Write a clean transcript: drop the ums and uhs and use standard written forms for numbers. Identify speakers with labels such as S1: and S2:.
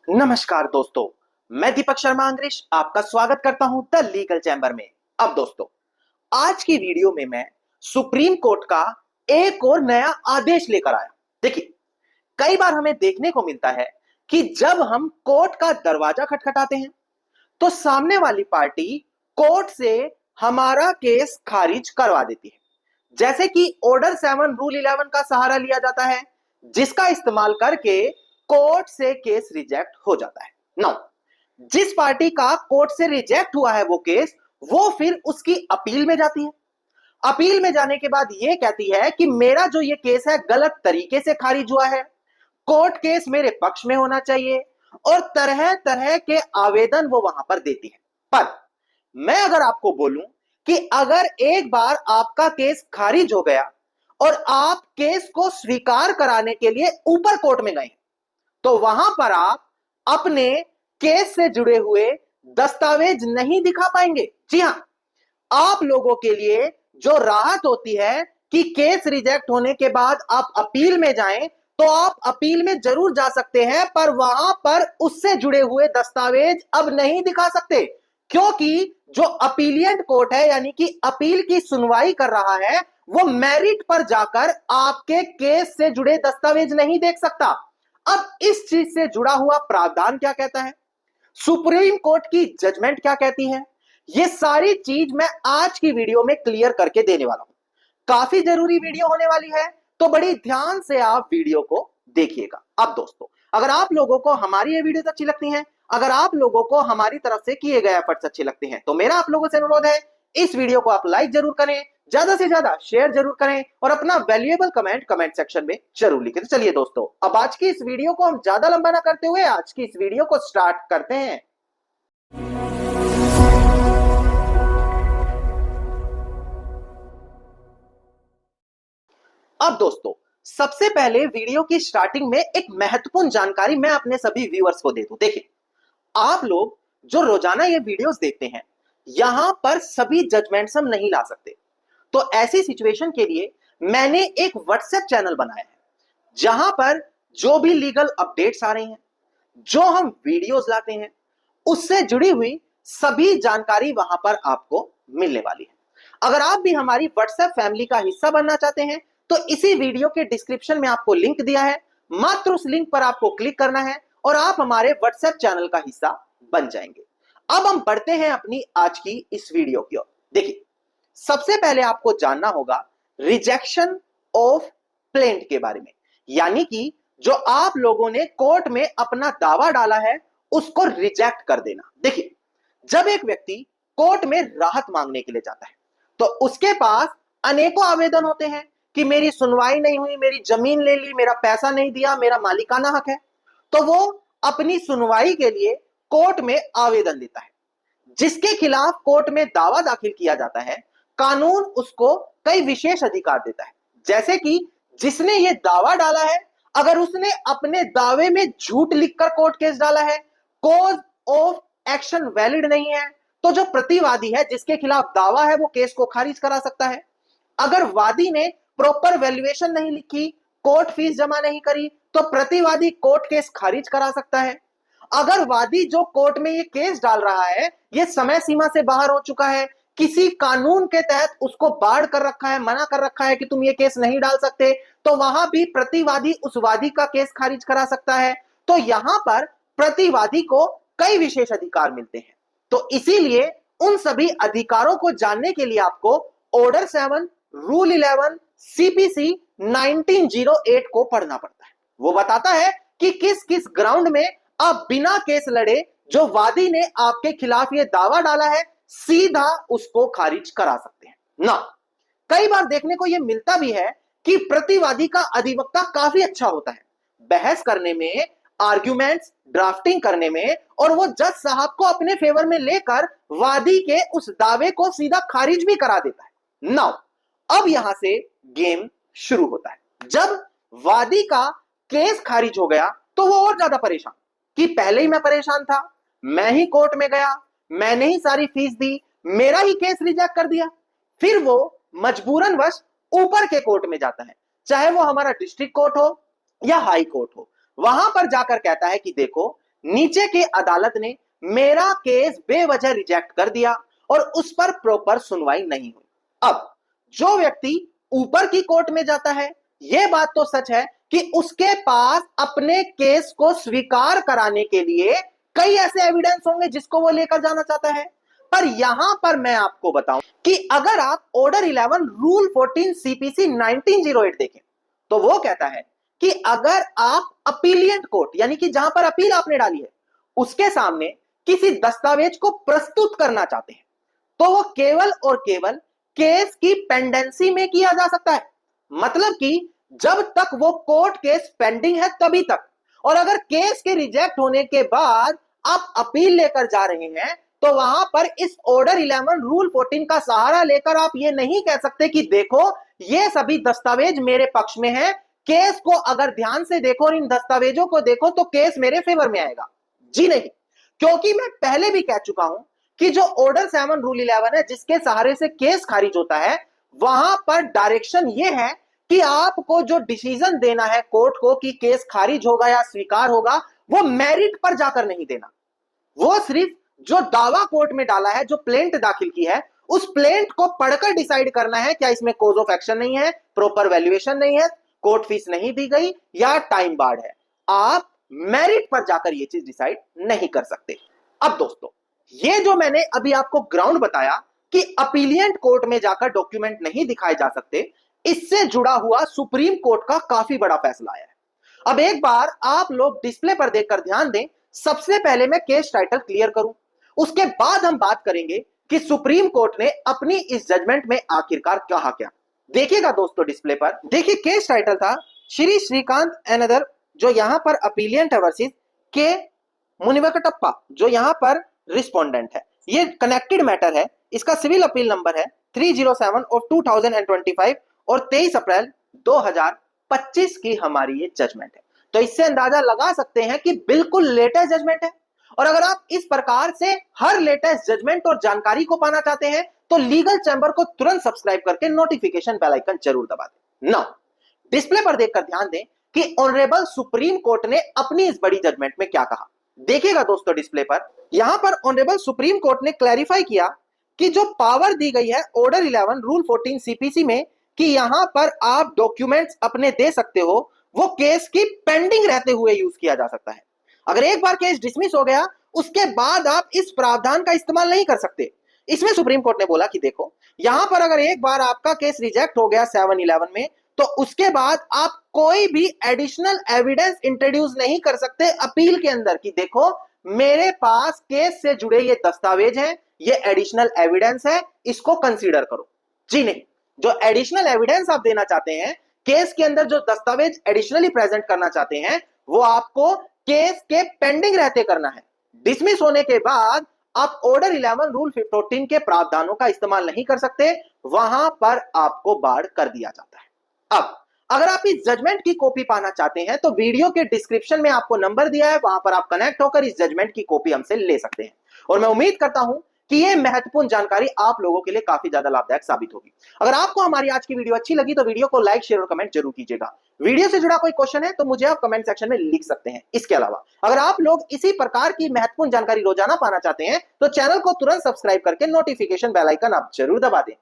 S1: नमस्कार दोस्तों, मैं दीपक शर्मा अंग्रेश आपका स्वागत करता हूं द लीगल चैम्बर में। अब दोस्तों, आज की वीडियो में मैं सुप्रीम कोर्ट का एक और नया आदेश लेकर आया। देखिए, कई बार हमें देखने को मिलता है कि जब हम कोर्ट का दरवाजा खटखटाते हैं तो सामने वाली पार्टी कोर्ट से हमारा केस खारिज करवा देती है। जैसे कि ऑर्डर 7 रूल 11 का सहारा लिया जाता है, जिसका इस्तेमाल करके कोर्ट से केस रिजेक्ट हो जाता है। नाउ, जिस पार्टी का कोर्ट से रिजेक्ट हुआ है वो केस, वो फिर उसकी अपील में जाती है। अपील में जाने के बाद ये कहती है कि मेरा जो ये केस है गलत तरीके से खारिज हुआ है, कोर्ट केस मेरे पक्ष में होना चाहिए, और तरह तरह के आवेदन वो वहां पर देती है। पर मैं अगर आपको बोलूं कि अगर एक बार आपका केस खारिज हो गया और आप केस को स्वीकार कराने के लिए ऊपर कोर्ट में गए, तो वहां पर आप अपने केस से जुड़े हुए दस्तावेज नहीं दिखा पाएंगे। जी हां, आप लोगों के लिए जो राहत होती है कि केस रिजेक्ट होने के बाद आप अपील में जाएं, तो आप अपील में जरूर जा सकते हैं, पर वहां पर उससे जुड़े हुए दस्तावेज अब नहीं दिखा सकते, क्योंकि जो अपीलियंट कोर्ट है, यानी कि अपील की सुनवाई कर रहा है, वो मेरिट पर जाकर आपके केस से जुड़े दस्तावेज नहीं देख सकता। अब इस चीज से जुड़ा हुआ प्रावधान क्या कहता है, सुप्रीम कोर्ट की जजमेंट क्या कहती है, ये सारी चीज मैं आज की वीडियो में क्लियर करके देने वाला हूं। काफी जरूरी वीडियो होने वाली है, तो बड़ी ध्यान से आप वीडियो को देखिएगा। अब दोस्तों, अगर आप लोगों को हमारी ये वीडियो अच्छी लगती है, अगर आप लोगों को हमारी तरफ से किए गए एफर्ट्स अच्छे लगते हैं, तो मेरा आप लोगों से अनुरोध है, इस वीडियो को आप लाइक जरूर करें, ज्यादा से ज्यादा शेयर जरूर करें, और अपना वैल्यूएबल कमेंट सेक्शन में जरूर लिखें। तो चलिए दोस्तों, अब आज की इस वीडियो को हम ज्यादा लंबा ना करते हुए आज की इस वीडियो को स्टार्ट करते हैं। अब दोस्तों, सबसे पहले वीडियो की स्टार्टिंग में एक महत्वपूर्ण जानकारी मैं अपने सभी व्यूअर्स को दे दूं। देखिए, आप लोग जो रोजाना ये वीडियोस देखते हैं, यहां पर सभी जजमेंट्स हम नहीं ला सकते। तो ऐसी सिचुएशन के लिए मैंने एक व्हाट्सएप चैनल बनाया है, जहां पर जो भी लीगल अपडेट्स आ रही हैं, जो हम वीडियोस लाते हैं, उससे जुड़ी हुई सभी जानकारी वहां पर आपको मिलने वाली है। अगर आप भी हमारी व्हाट्सएप फैमिली का हिस्सा बनना चाहते हैं, तो इसी वीडियो के डिस्क्रिप्शन में आपको लिंक दिया है, मात्र उस लिंक पर आपको क्लिक करना है और आप हमारे व्हाट्सएप चैनल का हिस्सा बन जाएंगे। अब हम बढ़ते हैं अपनी आज की इस वीडियो की ओर। देखिए, सबसे पहले आपको जानना होगा रिजेक्शन ऑफ प्लेंट के बारे में, यानी कि जो आप लोगों ने कोर्ट में अपना दावा डाला है उसको रिजेक्ट कर देना। देखिए, जब एक व्यक्ति कोर्ट में राहत मांगने के लिए जाता है, तो उसके पास अनेकों आवेदन होते हैं कि मेरी सुनवाई नहीं हुई, मेरी जमीन ले ली, मेरा पैसा नहीं दिया, मेरा मालिकाना हक है। तो वो अपनी सुनवाई के लिए कोर्ट में आवेदन देता है, जिसके खिलाफ कोर्ट में दावा दाखिल किया जाता है। कानून उसको कई विशेष अधिकार देता है, जैसे कि जिसने ये दावा डाला है, अगर उसने अपने दावे में झूठ लिखकर कोर्ट केस डाला है, कोज ऑफ एक्शन वैलिड नहीं है, तो जो प्रतिवादी है जिसके खिलाफ दावा है वो केस को खारिज करा सकता है। अगर वादी ने प्रॉपर वैल्यूएशन नहीं लिखी, कोर्ट फीस जमा नहीं करी, तो प्रतिवादी कोर्ट केस खारिज करा सकता है। अगर वादी जो कोर्ट में ये केस डाल रहा है ये समय सीमा से बाहर हो चुका है, किसी कानून के तहत उसको बाढ़ कर रखा है, मना कर रखा है कि तुम ये केस नहीं डाल सकते, तो वहां भी प्रतिवादी उस वादी का केस खारिज करा सकता है। तो यहां पर प्रतिवादी को कई विशेष अधिकार मिलते हैं। तो इसीलिए उन सभी अधिकारों को जानने के लिए आपको ऑर्डर 7 रूल 11 सीपीसी 1908 को पढ़ना पड़ता है। वो बताता है कि किस किस ग्राउंड में आप बिना केस लड़े जो वादी ने आपके खिलाफ ये दावा डाला है सीधा उसको खारिज करा सकते हैं ना। कई बार देखने को यह मिलता भी है कि प्रतिवादी का अधिवक्ता काफी अच्छा होता है बहस करने में, आर्ग्यूमेंट्स ड्राफ्टिंग करने में, और वो जज साहब को अपने फेवर में लेकर वादी के उस दावे को सीधा खारिज भी करा देता है। नाउ, अब यहां से गेम शुरू होता है। जब वादी का केस खारिज हो गया तो वो और ज्यादा परेशान कि पहले ही मैं परेशान था, मैं ही कोर्ट में गया, मैंने ही सारी फीस दी, मेरा ही केस रिजेक्ट कर दिया। फिर वो मजबूरन वश ऊपर के कोर्ट में जाता है, चाहे वो हमारा डिस्ट्रिक्ट कोर्ट हो या हाई कोर्ट हो। वहां पर जाकर कहता है कि देखो, नीचे की अदालत ने मेरा केस बेवजह रिजेक्ट कर दिया और उस पर प्रॉपर सुनवाई नहीं हुई। अब जो व्यक्ति ऊपर की कोर्ट में जाता है, यह बात तो सच है कि उसके पास अपने केस को स्वीकार कराने के लिए कई ऐसे एविडेंस होंगे जिसको वो लेकर जाना चाहता है। पर यहां पर मैं आपको बताऊं कि अगर आप ऑर्डर 11 रूल 14 सीपीसी 1908 देखें तो वो कहता है कि अगर आप अपीलियंट कोर्ट यानी कि जहां पर अपील आपने डाली है उसके सामने किसी दस्तावेज को प्रस्तुत करना चाहते हैं तो वो केवल और केवल केस की पेंडेंसी में किया जा सकता है। मतलब कि जब तक वो कोर्ट केस पेंडिंग है तभी तक, और अगर केस के रिजेक्ट होने के बाद आप अपील लेकर जा रहे हैं तो वहां पर इस ऑर्डर 11 रूल 14 का सहारा लेकर आप ये नहीं कह सकते कि देखो ये सभी दस्तावेज मेरे पक्ष में है, केस को अगर ध्यान से देखो और इन दस्तावेजों को देखो तो केस मेरे फेवर में आएगा। जी नहीं, क्योंकि मैं पहले भी कह चुका हूं कि जो ऑर्डर 7 रूल 11 है जिसके सहारे से केस खारिज होता है, वहां पर डायरेक्शन यह है कि आपको जो डिसीजन देना है कोर्ट को कि केस खारिज होगा या स्वीकार होगा, वो मेरिट पर जाकर नहीं देना। वो सिर्फ जो दावा कोर्ट में डाला है, जो प्लेंट दाखिल की है, उस प्लेंट को पढ़कर डिसाइड करना है क्या इसमें कोज ऑफ एक्शन नहीं है, प्रॉपर वैल्यूएशन नहीं है, कोर्ट फीस नहीं दी गई या टाइम बार्ड है। आप मेरिट पर जाकर यह चीज डिसाइड नहीं कर सकते। अब दोस्तों, ये जो मैंने अभी आपको ग्राउंड बताया कि अपीलियंट कोर्ट में जाकर डॉक्यूमेंट नहीं दिखाए जा सकते, इससे जुड़ा हुआ सुप्रीम कोर्ट का काफी बड़ा फैसला आया है। अब एक बार आप लोग डिस्प्ले पर देखकर ध्यान दें। सबसे पहले मैं केस टाइटल क्लियर करूं, उसके बाद हम बात करेंगे कि सुप्रीम कोर्ट ने अपनी इस जजमेंट में आखिरकार कहा क्या। देखिएगा दोस्तों डिस्प्ले पर, देखिए केस टाइटल था श्री श्रीकांत एंड अदर, जो यहां पर अपीलियंट है, वर्सेस के मुनिवेंकटप्पा जो यहां पर रिस्पोंडेंट है। ये कनेक्टेड मैटर है, इसका सिविल अपील नंबर है 307 ऑफ 2025 और 23 अप्रैल 2025 की हमारी ये जजमेंट है। तो इससे अंदाजा लगा सकते हैं कि बिल्कुल लेटेस्ट जजमेंट है। और अगर आप इस प्रकार से हर लेटेस्ट जजमेंट और जानकारी को पाना चाहते हैं तो लीगल चैंबर को तुरंत सब्सक्राइब करके नोटिफिकेशन बेल आइकन जरूर दबा दें। नाउ डिस्प्ले पर देखकर ध्यान दें कि ऑनरेबल सुप्रीम कोर्ट ने अपनी इस बड़ी जजमेंट में क्या कहा। देखिएगा दोस्तों डिस्प्ले पर, यहां पर ऑनरेबल सुप्रीम कोर्ट ने क्लैरिफाई किया कि जो पावर दी गई है ऑर्डर 11 रूल 14 सीपीसी में कि यहां पर आप डॉक्यूमेंट्स अपने दे सकते हो, वो केस की पेंडिंग रहते हुए यूज किया जा सकता है। अगर एक बार केस डिसमिस हो गया उसके बाद आप इस प्रावधान का इस्तेमाल नहीं कर सकते। इसमें सुप्रीम कोर्ट ने बोला कि देखो यहां पर अगर एक बार आपका केस रिजेक्ट हो गया 7-11 में तो उसके बाद आप कोई भी एडिशनल एविडेंस इंट्रोड्यूस नहीं कर सकते अपील के अंदर कि देखो मेरे पास केस से जुड़े ये दस्तावेज हैं, ये एडिशनल एविडेंस है, इसको कंसीडर करो। जी नहीं, जो एडिशनल एविडेंस आप देना चाहते हैं, केस के अंदर जो दस्तावेज एडिशनली प्रेजेंट करना चाहते हैं, वो आपको केस के पेंडिंग रहते करना है। डिसमिस होने के बाद आप ऑर्डर 11 रूल 14 के प्रावधानों का इस्तेमाल नहीं कर सकते, वहां पर आपको बाढ़ कर दिया जाता है। अब अगर आप इस जजमेंट की कॉपी पाना चाहते हैं तो वीडियो के डिस्क्रिप्शन में आपको नंबर दिया है, वहां पर आप कनेक्ट होकर इस जजमेंट की कॉपी हमसे ले सकते हैं। और मैं उम्मीद करता हूं कि यह महत्वपूर्ण जानकारी आप लोगों के लिए काफी ज्यादा लाभदायक साबित होगी। अगर आपको हमारी आज की वीडियो अच्छी लगी तो वीडियो को लाइक, शेयर और कमेंट जरूर कीजिएगा। वीडियो से जुड़ा कोई क्वेश्चन है तो मुझे आप कमेंट सेक्शन में लिख सकते हैं। इसके अलावा अगर आप लोग इसी प्रकार की महत्वपूर्ण जानकारी रोजाना पाना चाहते हैं तो चैनल को तुरंत सब्सक्राइब करके नोटिफिकेशन बेल आइकन आप जरूर दबा दें।